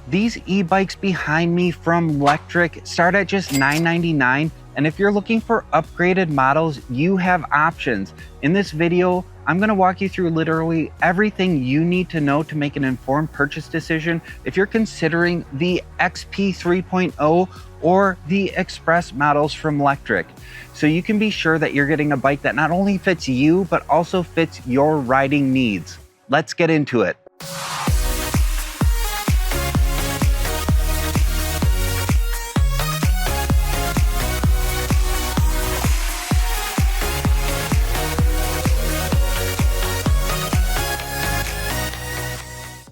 These e-bikes behind me from Lectric start at just $9.99, and if you're looking for upgraded models, you have options. In this video, I'm going to walk you through literally everything you need to know to make an informed purchase decision if you're considering the XP 3.0 or the XPress models from Lectric. So you can be sure that you're getting a bike that not only fits you, but also fits your riding needs. Let's get into it.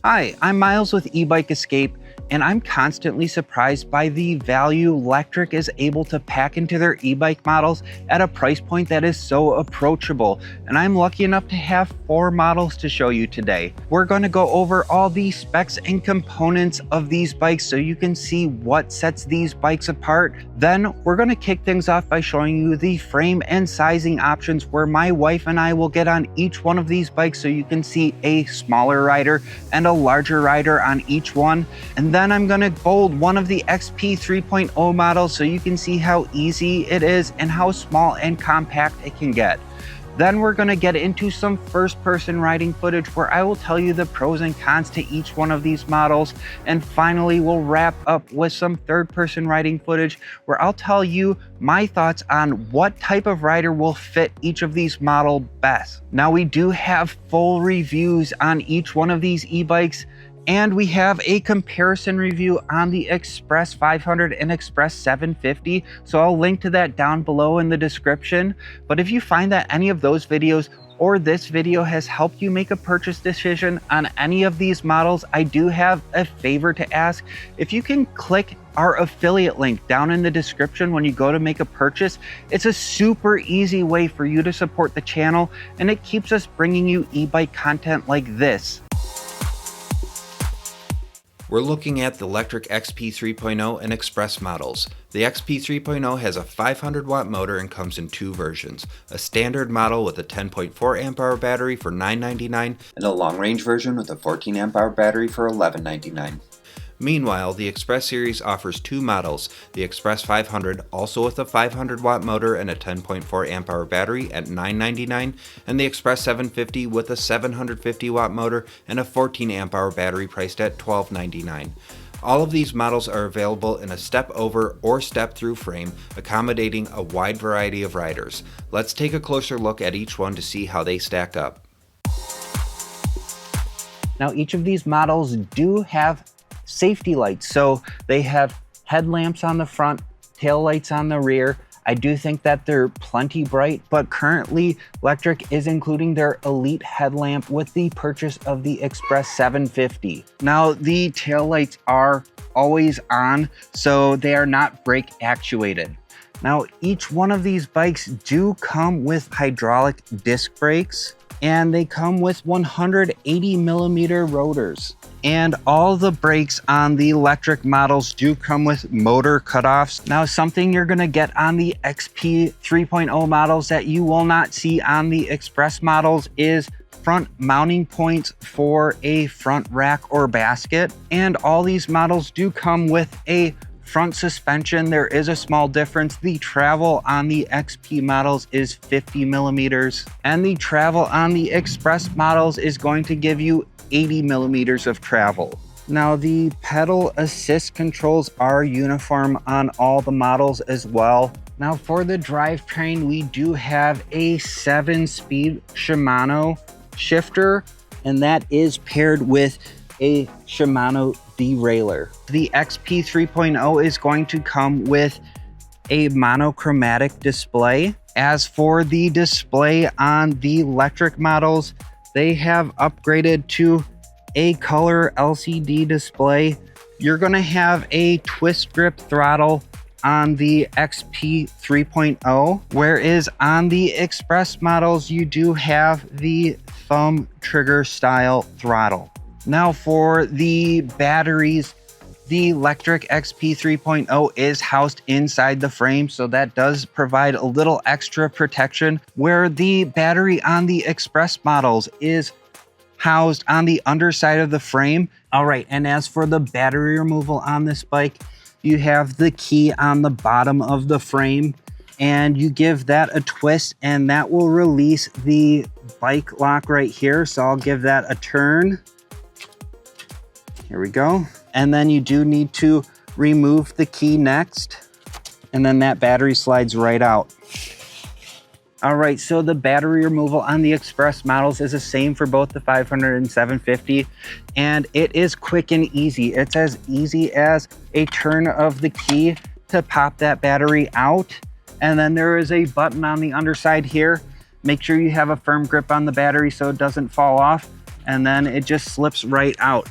Hi, I'm Miles with Ebike Escape, and I'm constantly surprised by the value Lectric is able to pack into their e-bike models at a price point that is so approachable. And I'm lucky enough to have 4 models to show you today. We're going to go over all the specs and components of these bikes so you can see what sets these bikes apart. Then we're going to kick things off by showing you the frame and sizing options where my wife and I will get on each one of these bikes so you can see a smaller rider and a larger rider on each one. And then I'm going to fold one of the XP 3.0 models so you can see how easy it is and how small and compact it can get. Then we're going to get into some first-person riding footage where I will tell you the pros and cons to each one of these models. And finally, we'll wrap up with some third-person riding footage where I'll tell you my thoughts on what type of rider will fit each of these models best. Now, we do have full reviews on each one of these e-bikes, and we have a comparison review on the XPress 500 and XPress 750, so I'll link to that down below in the description. But if you find that any of those videos or this video has helped you make a purchase decision on any of these models, I do have a favor to ask. If you can click our affiliate link down in the description when you go to make a purchase, it's a super easy way for you to support the channel, and it keeps us bringing you e-bike content like this. We're looking at the Lectric XP 3.0 and XPress models. The XP 3.0 has a 500 watt motor and comes in 2 versions, a standard model with a 10.4 amp hour battery for $9.99 and a long range version with a 14 amp hour battery for $11.99. Meanwhile, the XPress series offers 2 models, the XPress 500 also with a 500 watt motor and a 10.4 amp hour battery at $9.99, and the XPress 750 with a 750 watt motor and a 14 amp hour battery priced at $12.99. All of these models are available in a step over or step through frame, accommodating a wide variety of riders. Let's take a closer look at each one to see how they stack up. Now, each of these models do have safety lights, so they have headlamps on the front, tail lights on the rear. I do think that they're plenty bright, but currently Lectric is including their Elite headlamp with the purchase of the XPress 750. Now, the tail lights are always on, so they are not brake actuated. Now, each one of these bikes do come with hydraulic disc brakes, and they come with 180 millimeter rotors. And all the brakes on the Lectric models do come with motor cutoffs. Now, something you're gonna get on the XP 3.0 models that you will not see on the XPress models is front mounting points for a front rack or basket. And all these models do come with a front suspension. There is a small difference. The travel on the XP models is 50 millimeters, and the travel on the XPress models is going to give you 80 millimeters of travel. Now, the pedal assist controls are uniform on all the models as well. Now, for the drivetrain, we do have a 7-speed Shimano shifter, and that is paired with a Shimano derailleur. The XP 3.0 is going to come with a monochromatic display. As for the display on the Lectric models, they have upgraded to a color LCD display. You're going to have a twist grip throttle on the XP 3.0, whereas on the XPress models, you do have the thumb trigger style throttle. Now, for the batteries, the Lectric XP 3.0 is housed inside the frame, so that does provide a little extra protection, where the battery on the XPress models is housed on the underside of the frame. All right, and as for the battery removal on this bike, you have the key on the bottom of the frame, and you give that a twist and that will release the bike lock right here. So I'll give that a turn. Here we go. And then you do need to remove the key next, and then that battery slides right out. All right, so the battery removal on the XPress models is the same for both the 500 and 750, and it is quick and easy. It's as easy as a turn of the key to pop that battery out, and then there is a button on the underside here. Make sure you have a firm grip on the battery so it doesn't fall off, and then it just slips right out,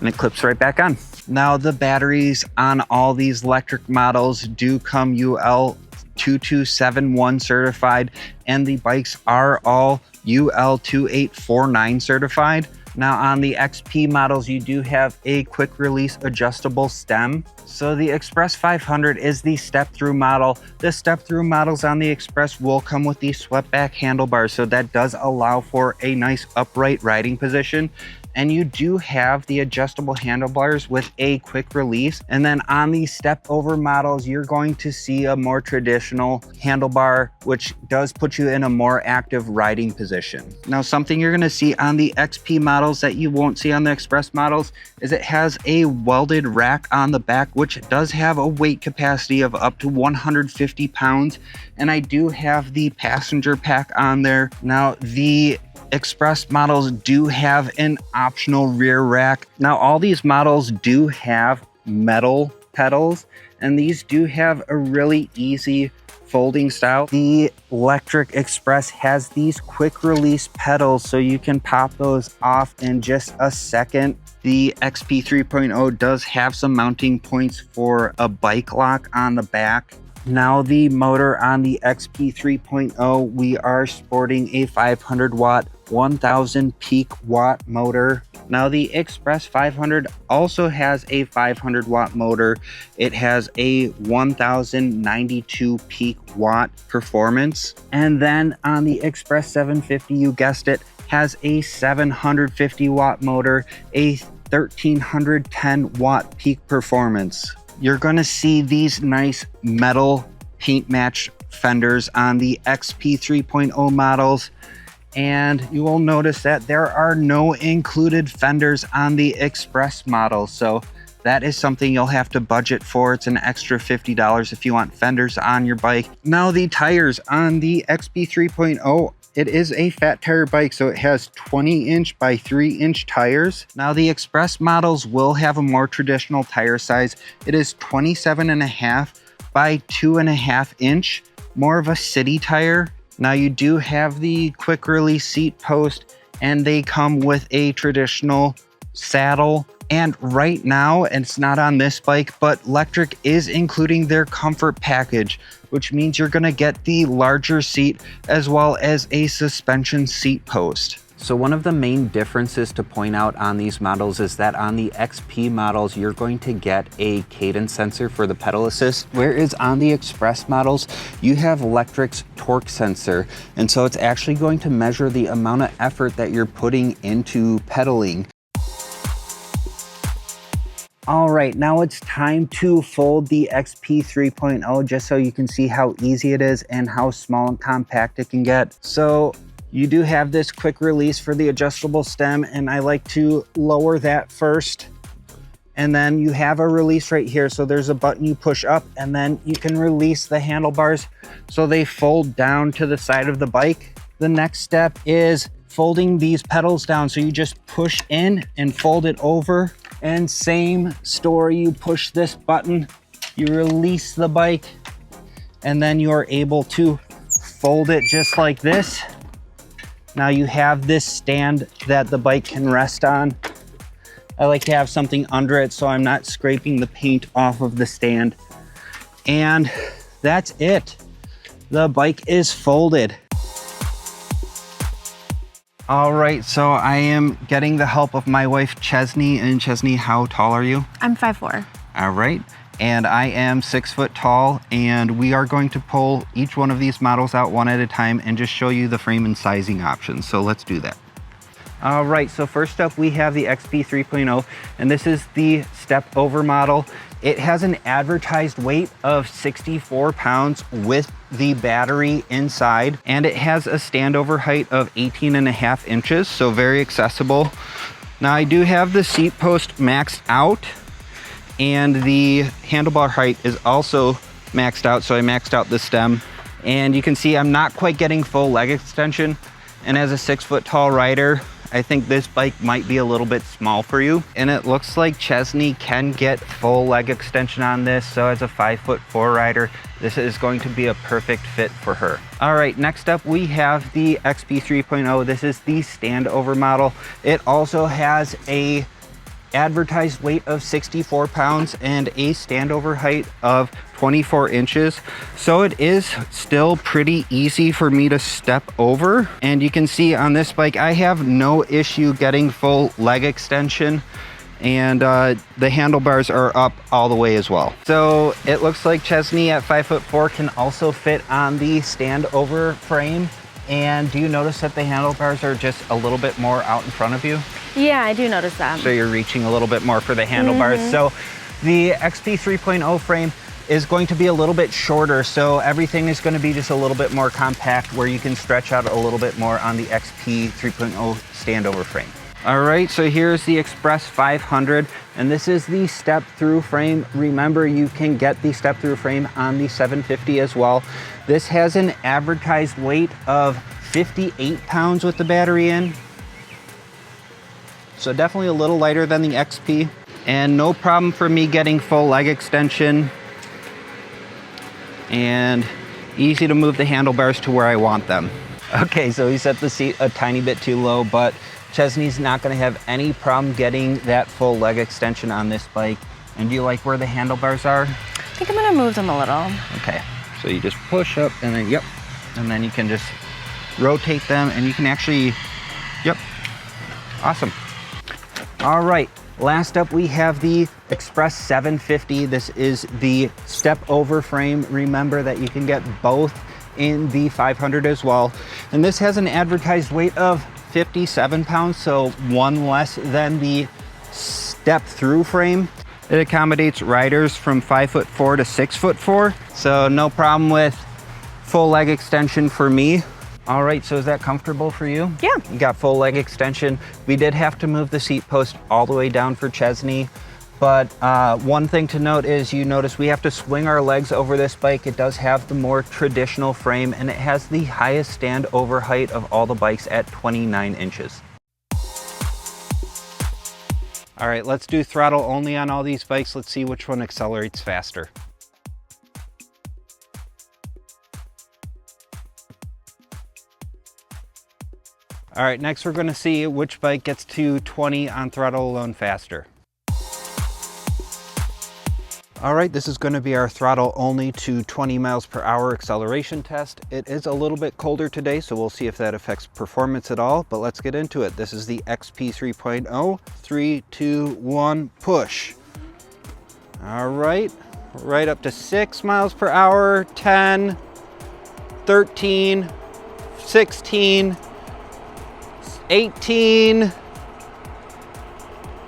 and it clips right back on. Now the batteries on all these Lectric models do come UL 2271 certified, and the bikes are all UL 2849 certified. Now on the XP models, you do have a quick release adjustable stem. So the XPress 500 is the step through model. The step through models on the XPress will come with these swept back handlebars. So that does allow for a nice upright riding position. And you do have the adjustable handlebars with a quick release. And then on the step over models, you're going to see a more traditional handlebar, which does put you in a more active riding position. Now, something you're gonna see on the XP models that you won't see on the XPress models is it has a welded rack on the back, which does have a weight capacity of up to 150 pounds. And I do have the passenger pack on there. Now, the XPress models do have an optional rear rack. Now, all these models do have metal pedals, and these do have a really easy folding style. The Lectric XPress has these quick release pedals, so you can pop those off in just a second. The XP 3.0 does have some mounting points for a bike lock on the back. Now the motor on the XP 3.0, we are sporting a 500 watt, 1000 peak watt motor. Now the XPress 500 also has a 500 watt motor. It has a 1092 peak watt performance. And then on the XPress 750, you guessed it, has a 750 watt motor, a 1310 watt peak performance. You're going to see these nice metal paint match fenders on the XP 3.0 models, and you will notice that there are no included fenders on the XPress model, so that is something you'll have to budget for. It's an extra $50 if you want fenders on your bike. Now the tires on the XP 3.0, it is a fat tire bike, so it has 20-inch by 3-inch tires. Now the XPress models will have a more traditional tire size. It is 27.5 by 2.5 inch, more of a city tire. Now you do have the quick release seat post, and they come with a traditional saddle. And right now, and it's not on this bike, but Lectric is including their comfort package, which means you're gonna get the larger seat as well as a suspension seat post. So one of the main differences to point out on these models is that on the XP models, you're going to get a cadence sensor for the pedal assist, whereas on the XPress models, you have Lectric's torque sensor. And so it's actually going to measure the amount of effort that you're putting into pedaling. All right, now it's time to fold the XP 3.0 just so you can see how easy it is and how small and compact it can get. So you do have this quick release for the adjustable stem, and I like to lower that first. And then you have a release right here. So there's a button you push up, and then you can release the handlebars so they fold down to the side of the bike. The next step is folding these pedals down. So you just push in and fold it over. And same story, you push this button, you release the bike, and then you are able to fold it just like this. Now you have this stand that the bike can rest on. I like to have something under it so I'm not scraping the paint off of the stand. And that's it. The bike is folded. All right, so I am getting the help of my wife, Chesney. And Chesney, how tall are you? I'm 5'4". All right, and I am 6 foot tall, and we are going to pull each one of these models out one at a time and just show you the frame and sizing options. So let's do that. All right, so first up we have the XP 3.0, and this is the step over model. It has an advertised weight of 64 pounds with the battery inside, and it has a standover height of 18.5 inches, so very accessible. Now I do have the seat post maxed out, and the handlebar height is also maxed out, so I maxed out the stem. And you can see I'm not quite getting full leg extension, and as a 6 foot tall rider, I think this bike might be a little bit small for you. And it looks like Chesney can get full leg extension on this, so as a 5'4" rider, this is going to be a perfect fit for her. All right, next up we have the XP 3.0. This is the standover model. It also has a advertised weight of 64 pounds and a standover height of 24 inches. So it is still pretty easy for me to step over. And you can see on this bike, I have no issue getting full leg extension, and the handlebars are up all the way as well. So it looks like Chesney at 5'4" can also fit on the standover frame. And do you notice that the handlebars are just a little bit more out in front of you? Yeah, I do notice that. So you're reaching a little bit more for the handlebars. So the XP 3.0 frame is going to be a little bit shorter, so everything is going to be just a little bit more compact, where you can stretch out a little bit more on the XP 3.0 standover frame. All right, so here's the XPress 500, and this is the step-through frame. Remember, you can get the step-through frame on the 750 as well. This has an advertised weight of 58 pounds with the battery in. So definitely a little lighter than the XP, and no problem for me getting full leg extension, and easy to move the handlebars to where I want them. Okay, so we set the seat a tiny bit too low, but Chesney's not going to have any problem getting that full leg extension on this bike. And do you like where the handlebars are? I think I'm going to move them a little. Okay, so you just push up and then, yep, and then you can just rotate them, and you can actually, yep, awesome. All right, last up we have the XPress 750. This is the step over frame. Remember that you can get both in the 500 as well. And this has an advertised weight of 57 pounds, so one less than the step through frame. It accommodates riders from 5'4" to 6'4", so no problem with full leg extension for me. All right, so is that comfortable for you? Yeah. You got full leg extension. We did have to move the seat post all the way down for Chesney, but one thing to note is you notice we have to swing our legs over this bike. It does have the more traditional frame, and it has the highest standover height of all the bikes at 29 inches. All right, let's do throttle only on all these bikes. Let's see which one accelerates faster. All right, next we're gonna see which bike gets to 20 on throttle alone faster. All right, this is gonna be our throttle only to 20 miles per hour acceleration test. It is a little bit colder today, so we'll see if that affects performance at all, but let's get into it. This is the XP 3.0, 3, 2, 1, push. All right, right up to 6 miles per hour, 10, 13, 16, 18,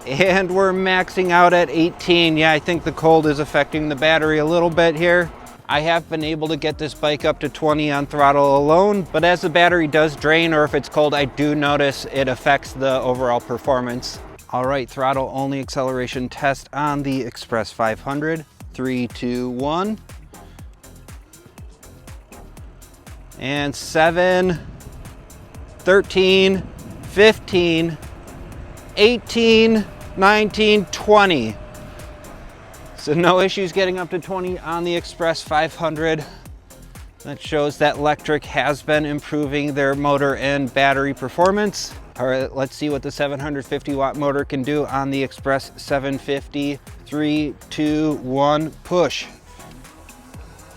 and we're maxing out at 18. Yeah, I think the cold is affecting the battery a little bit here. I have been able to get this bike up to 20 on throttle alone, but as the battery does drain, or if it's cold, I do notice it affects the overall performance. All right, throttle only acceleration test on the XPress 500. 3, 2, 1. And 7, 13, 15, 18, 19, 20. So no issues getting up to 20 on the XPress 500. That shows that Lectric has been improving their motor and battery performance. All right, let's see what the 750 watt motor can do on the XPress 750. 3, 2, 1, push.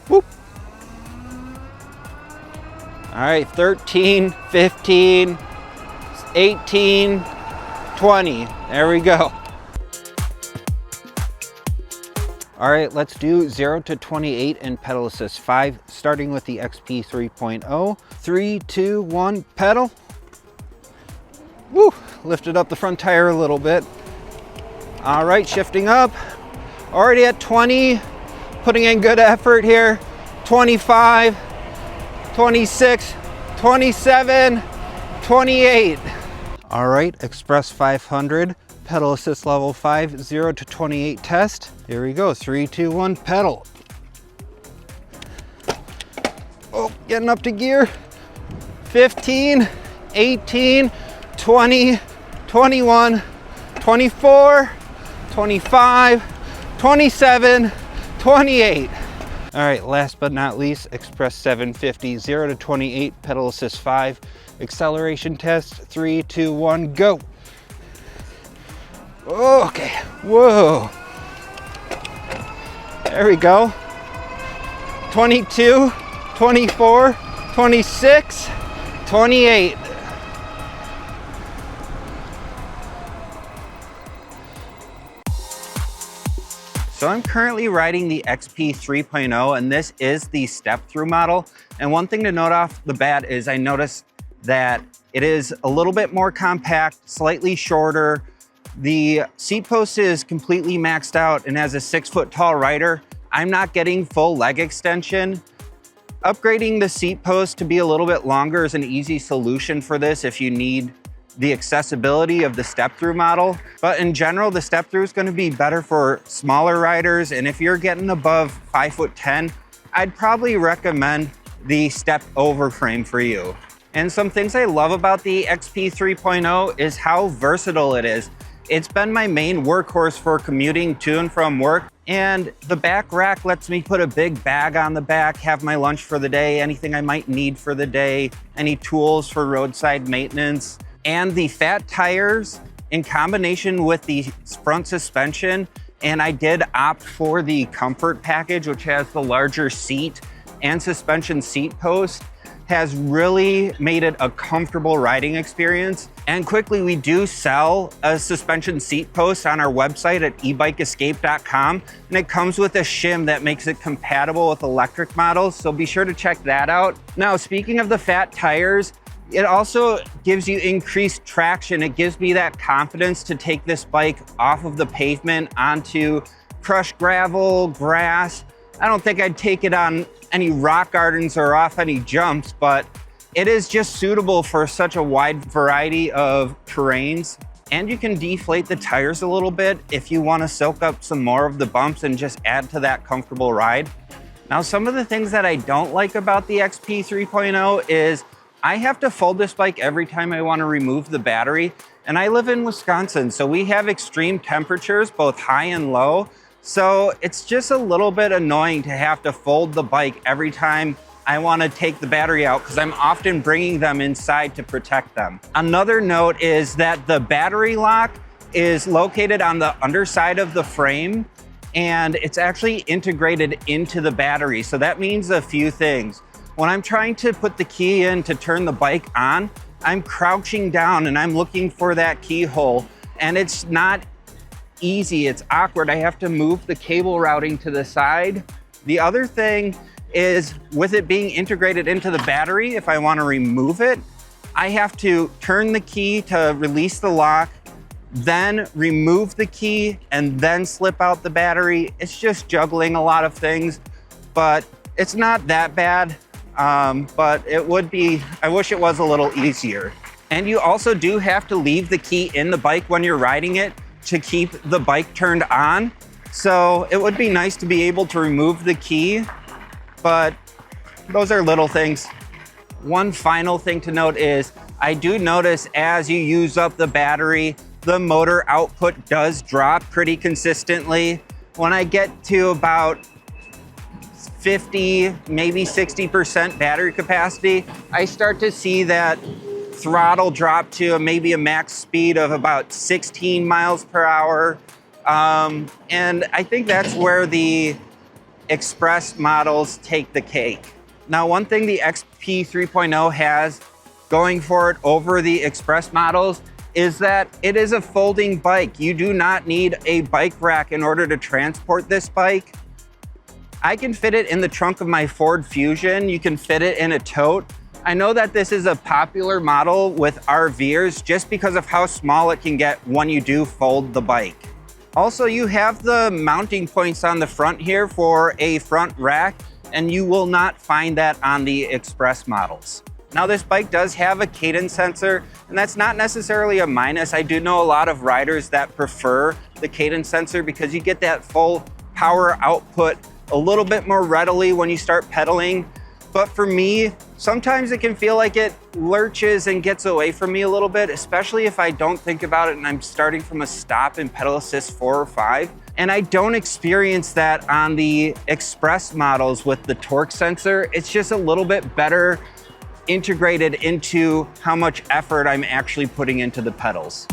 Whoop. All right, 13, 15, 18, 20. There we go. All right, let's do 0 to 28 in pedal assist 5, starting with the XP 3.0. 3, 2, 1, pedal. Woo, lifted up the front tire a little bit. All right, shifting up. Already at 20, putting in good effort here. 25, 26, 27, 28. All right, XPress 500, pedal assist level 5, 0 to 28 test. Here we go, 3, 2, 1, pedal. Oh, getting up to gear. 15, 18, 20, 21, 24, 25, 27, 28. All right, last but not least, XPress 750, 0 to 28, pedal assist 5, acceleration test, 3, 2, 1, go. Okay, whoa. There we go. 22, 24, 26, 28. So I'm currently riding the XP 3.0 and this is the step-through model. And one thing to note off the bat is I noticed that it is a little bit more compact, slightly shorter. The seat post is completely maxed out, and as a 6-foot tall rider, I'm not getting full leg extension. Upgrading the seat post to be a little bit longer is an easy solution for this if you need the accessibility of the step-through model. But in general, the step-through is going to be better for smaller riders, and if you're getting above 5'10", I'd probably recommend the step-over frame for you. And some things I love about the XP 3.0 is how versatile it is. It's been my main workhorse for commuting to and from work, and the back rack lets me put a big bag on the back, have my lunch for the day, anything I might need for the day, any tools for roadside maintenance. And the fat tires in combination with the front suspension, and I did opt for the comfort package, which has the larger seat and suspension seat post, has really made it a comfortable riding experience. And quickly, we do sell a suspension seat post on our website at ebikeescape.com, and it comes with a shim that makes it compatible with electric models, so be sure to check that out. Now, speaking of the fat tires, it also gives you increased traction. It gives me that confidence to take this bike off of the pavement onto crushed gravel, grass. I don't think I'd take it on any rock gardens or off any jumps, but it is just suitable for such a wide variety of terrains. And you can deflate the tires a little bit if you want to soak up some more of the bumps and just add to that comfortable ride. Now, some of the things that I don't like about the XP 3.0 is I have to fold this bike every time I want to remove the battery. And I live in Wisconsin, so we have extreme temperatures, both high and low. So it's just a little bit annoying to have to fold the bike every time I want to take the battery out, because I'm often bringing them inside to protect them. Another note is that the battery lock is located on the underside of the frame, and it's actually integrated into the battery. So that means a few things. When I'm trying to put the key in to turn the bike on, I'm crouching down and I'm looking for that keyhole, and it's not easy, it's awkward. I have to move the cable routing to the side. The other thing is, with it being integrated into the battery, if I want to remove it, I have to turn the key to release the lock, then remove the key, and then slip out the battery. It's just juggling a lot of things, but it's not that bad. But it would be, I wish it was a little easier. And you also do have to leave the key in the bike when you're riding it to keep the bike turned on. So it would be nice to be able to remove the key, but those are little things. One final thing to note is I do notice as you use up the battery, the motor output does drop pretty consistently. When I get to about 50, maybe 60% battery capacity, I start to see that throttle drop to maybe a max speed of about 16 miles per hour. And I think that's where the Express models take the cake. Now, one thing the XP 3.0 has going for it over the Express models is that it is a folding bike. You do not need a bike rack in order to transport this bike. I can fit it in the trunk of my Ford Fusion. You can fit it in a tote. I know that this is a popular model with RVers just because of how small it can get when you do fold the bike. Also, you have the mounting points on the front here for a front rack, and you will not find that on the XPress models. Now, this bike does have a cadence sensor, and that's not necessarily a minus. I do know a lot of riders that prefer the cadence sensor because you get that full power output a little bit more readily when you start pedaling. But for me, sometimes it can feel like it lurches and gets away from me a little bit, especially if I don't think about it and I'm starting from a stop in pedal assist 4 or 5. And I don't experience that on the XPress models with the torque sensor. It's just a little bit better integrated into how much effort I'm actually putting into the pedals.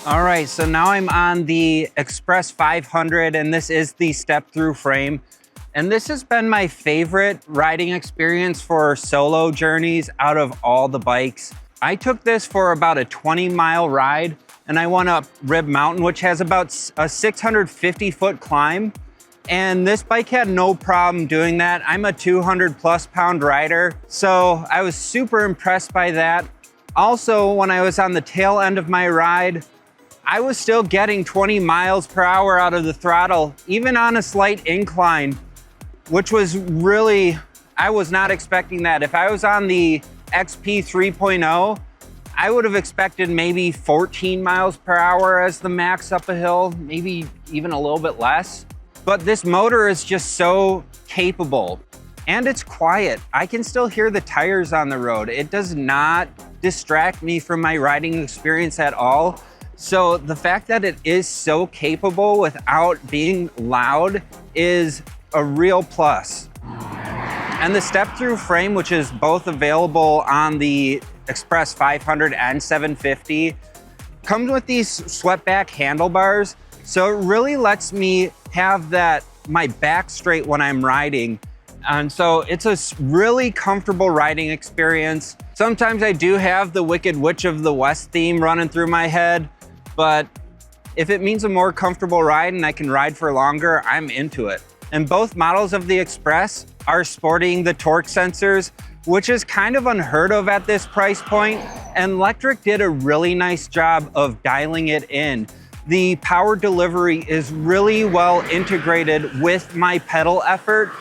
All right, so now I'm on the XPress 500, and this is the step-through frame. And this has been my favorite riding experience for solo journeys out of all the bikes. I took this for about a 20-mile ride, and I went up Rib Mountain, which has about a 650-foot climb. And this bike had no problem doing that. I'm a 200+ pound rider, so I was super impressed by that. Also, when I was on the tail end of my ride, I was still getting 20 miles per hour out of the throttle, even on a slight incline, which was really, I was not expecting that. If I was on the XP 3.0, I would have expected maybe 14 miles per hour as the max up a hill, maybe even a little bit less. But this motor is just so capable, and it's quiet. I can still hear the tires on the road. It does not distract me from my riding experience at all. So the fact that it is so capable without being loud is a real plus. And the step-through frame, which is both available on the XPress 500 and 750, comes with these swept-back handlebars. So it really lets me have my back straight when I'm riding. And so it's a really comfortable riding experience. Sometimes I do have the Wicked Witch of the West theme running through my head, but if it means a more comfortable ride and I can ride for longer, I'm into it. And both models of the XPress are sporting the torque sensors, which is kind of unheard of at this price point. And Lectric did a really nice job of dialing it in. The power delivery is really well integrated with my pedal effort.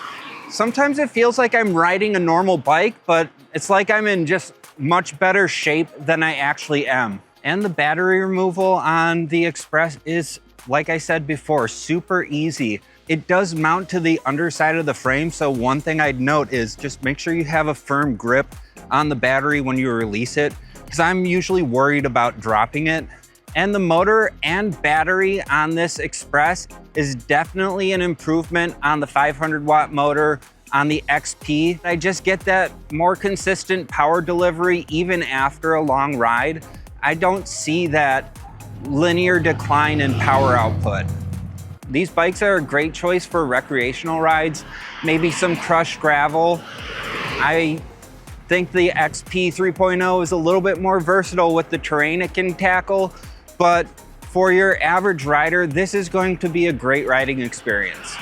Sometimes it feels like I'm riding a normal bike, but it's like I'm in just much better shape than I actually am. And the battery removal on the XPress is, like I said before, super easy. It does mount to the underside of the frame, so one thing I'd note is just make sure you have a firm grip on the battery when you release it, because I'm usually worried about dropping it. And the motor and battery on this XPress is definitely an improvement on the 500-watt motor on the XP. I just get that more consistent power delivery even after a long ride. I don't see that linear decline in power output. These bikes are a great choice for recreational rides, maybe some crushed gravel. I think the XP 3.0 is a little bit more versatile with the terrain it can tackle, but for your average rider, this is going to be a great riding experience.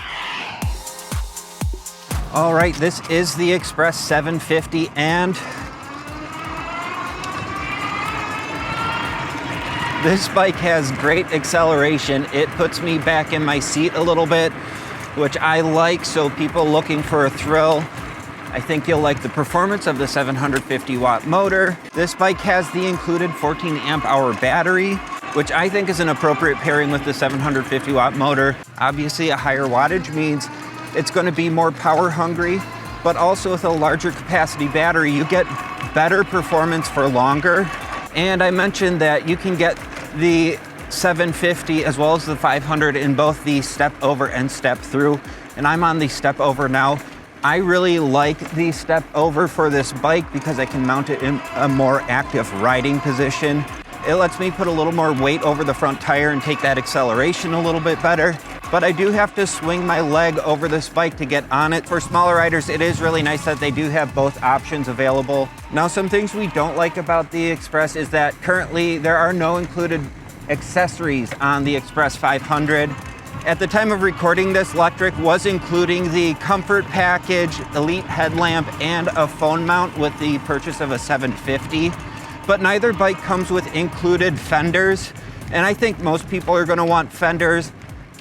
All right, this is the XPress 750, and this bike has great acceleration. It puts me back in my seat a little bit, which I like, so people looking for a thrill, I think you'll like the performance of the 750-watt motor. This bike has the included 14 amp hour battery, which I think is an appropriate pairing with the 750-watt motor. Obviously, a higher wattage means it's going to be more power hungry, but also with a larger capacity battery, you get better performance for longer. And I mentioned that you can get the 750 as well as the 500 in both the step over and step through. And I'm on the step over now. I really like the step over for this bike because I can mount it in a more active riding position. It lets me put a little more weight over the front tire and take that acceleration a little bit better. But I do have to swing my leg over this bike to get on it. For smaller riders, it is really nice that they do have both options available. Now, some things we don't like about the XPress is that currently there are no included accessories on the XPress 500. At the time of recording this, Lectric was including the comfort package, elite headlamp, and a phone mount with the purchase of a 750. But neither bike comes with included fenders, and I think most people are going to want fenders.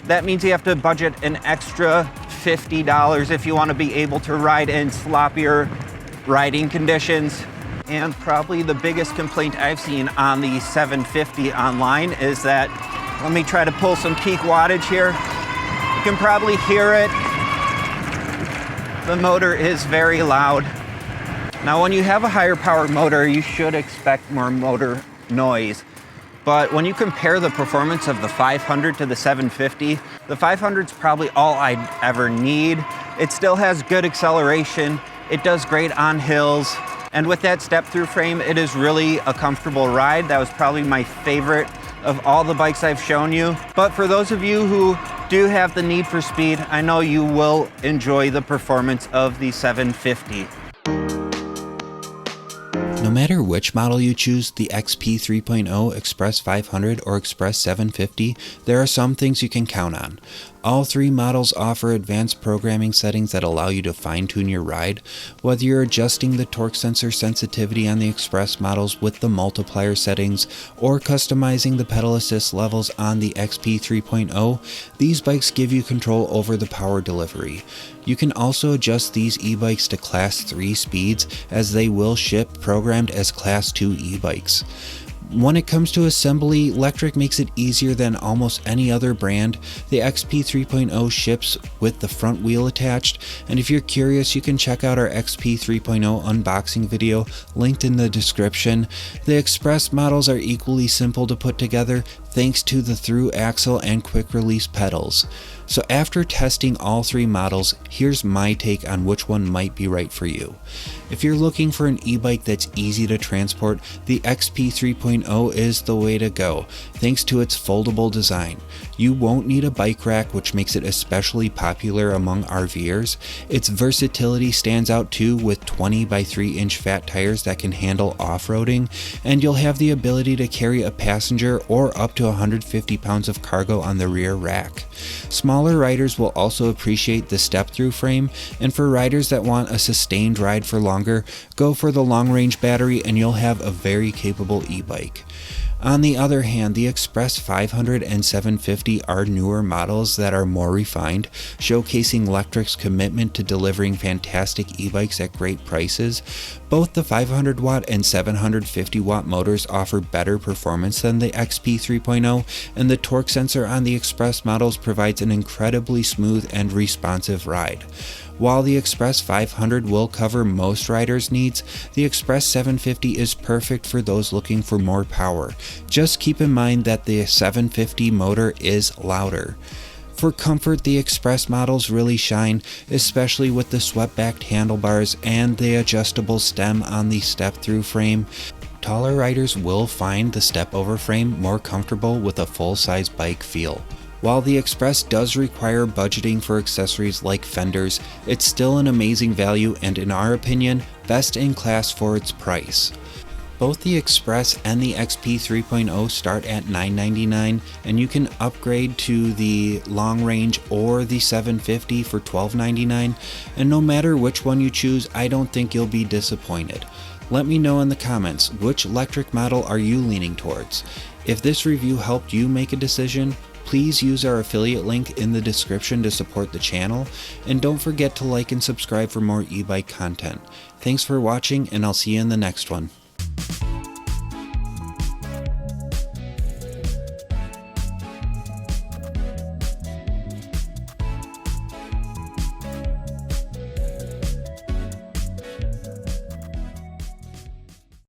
That means you have to budget an extra $50 if you want to be able to ride in sloppier riding conditions. And probably the biggest complaint I've seen on the 750 online is that, let me try to pull some peak wattage here. You can probably hear it. The motor is very loud. Now, when you have a higher power motor, you should expect more motor noise. But when you compare the performance of the 500 to the 750, the 500 is probably all I'd ever need. It still has good acceleration. It does great on hills. And with that step-through frame, it is really a comfortable ride. That was probably my favorite of all the bikes I've shown you. But for those of you who do have the need for speed, I know you will enjoy the performance of the 750. No matter which model you choose, the XP 3.0, Express 500, or Express 750, there are some things you can count on. All three models offer advanced programming settings that allow you to fine-tune your ride. Whether you're adjusting the torque sensor sensitivity on the Express models with the multiplier settings, or customizing the pedal assist levels on the XP 3.0, these bikes give you control over the power delivery. You can also adjust these e-bikes to Class 3 speeds, as they will ship programmed as Class 2 e-bikes. When it comes to assembly, Lectric makes it easier than almost any other brand. The XP 3.0 ships with the front wheel attached, and if you're curious, you can check out our XP 3.0 unboxing video linked in the description. The Express models are equally simple to put together thanks to the through axle and quick release pedals. So after testing all three models, here's my take on which one might be right for you. If you're looking for an e-bike that's easy to transport, the XP 3.0 is the way to go, thanks to its foldable design. You won't need a bike rack, which makes it especially popular among RVers. Its versatility stands out too, with 20 by 3 inch fat tires that can handle off-roading, and you'll have the ability to carry a passenger or up to 150 pounds of cargo on the rear rack. Smaller riders will also appreciate the step-through frame, and for riders that want a sustained ride for longer, go for the long-range battery and you'll have a very capable e-bike. On the other hand, the Express 500 and 750 are newer models that are more refined, showcasing Lectric's commitment to delivering fantastic e-bikes at great prices. Both the 500 watt and 750 watt motors offer better performance than the XP 3.0, and the torque sensor on the Express models provides an incredibly smooth and responsive ride. While the Express 500 will cover most riders' needs, the Express 750 is perfect for those looking for more power. Just keep in mind that the 750 motor is louder. For comfort, the Express models really shine, especially with the swept-backed handlebars and the adjustable stem on the step-through frame. Taller riders will find the step-over frame more comfortable with a full-size bike feel. While the Express does require budgeting for accessories like fenders, it's still an amazing value and, in our opinion, best in class for its price. Both the Express and the XP 3.0 start at $999, and you can upgrade to the long range or the 750 for $1299, and no matter which one you choose, I don't think you'll be disappointed. Let me know in the comments, which Lectric model are you leaning towards? If this review helped you make a decision, please use our affiliate link in the description to support the channel, and don't forget to like and subscribe for more e-bike content. Thanks for watching, and I'll see you in the next one.